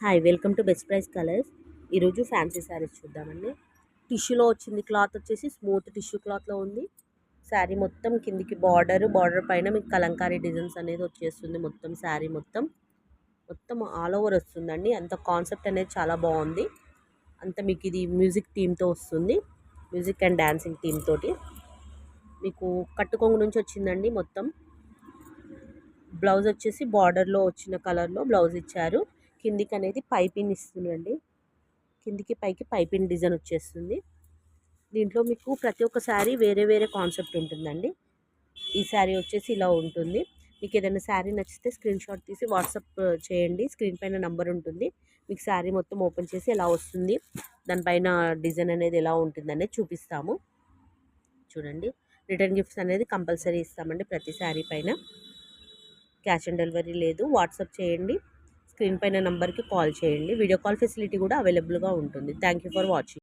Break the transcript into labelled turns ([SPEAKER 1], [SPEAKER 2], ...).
[SPEAKER 1] Hi welcome to best price colours. ఈరోజు fancy saris చూద్దామండి. టిష్యూలో వచ్చింది, క్లాత్ వచ్చేసి స్మూత్ టిష్యూ క్లాత్లో ఉంది. శారీ మొత్తం కిందికి బార్డర్ పైన మీకు కలంకారీ డిజైన్స్ అనేది వచ్చేస్తుంది. మొత్తం శారీ మొత్తం ఆల్ ఓవర్ వస్తుందండి. అంత కాన్సెప్ట్ అనేది చాలా బాగుంది. అంత మీకు ఇది మ్యూజిక్ థీమ్తో వస్తుంది. మ్యూజిక్ అండ్ డ్యాన్సింగ్ థీమ్ తోటి మీకు కట్టుకొంగు నుంచి వచ్చిందండి. మొత్తం బ్లౌజ్ వచ్చేసి బార్డర్లో వచ్చిన కలర్లో బ్లౌజ్ ఇచ్చారు. కిందికి అనేది పైపింగ్ ఇస్తుందండి. కిందికి పైకి పైపింగ్ డిజైన్ వచ్చేస్తుంది. దీంట్లో మీకు ప్రతి ఒక్క శారీ వేరే వేరే కాన్సెప్ట్ ఉంటుందండి. ఈ శారీ వచ్చేసి ఇలా ఉంటుంది. మీకు ఏదైనా శారీ నచ్చితే స్క్రీన్ షాట్ తీసి వాట్సాప్ చేయండి. స్క్రీన్ పైన నెంబర్ ఉంటుంది. మీకు శారీ మొత్తం ఓపెన్ చేసి ఎలా వస్తుంది, దానిపైన డిజైన్ అనేది ఎలా ఉంటుంది అనేది చూపిస్తాము. చూడండి, రిటర్న్ గిఫ్ట్స్ అనేది కంపల్సరీ ఇస్తామండి. ప్రతి శారీ పైన క్యాష్ ఆన్ డెలివరీ లేదు. వాట్సాప్ చేయండి. స్క్రీన్ పైన నెంబర్కి కాల్ చేయండి. వీడియో కాల్ ఫెసిలిటీ కూడా అవైలబుల్గా ఉంటుంది. Thank you for watching.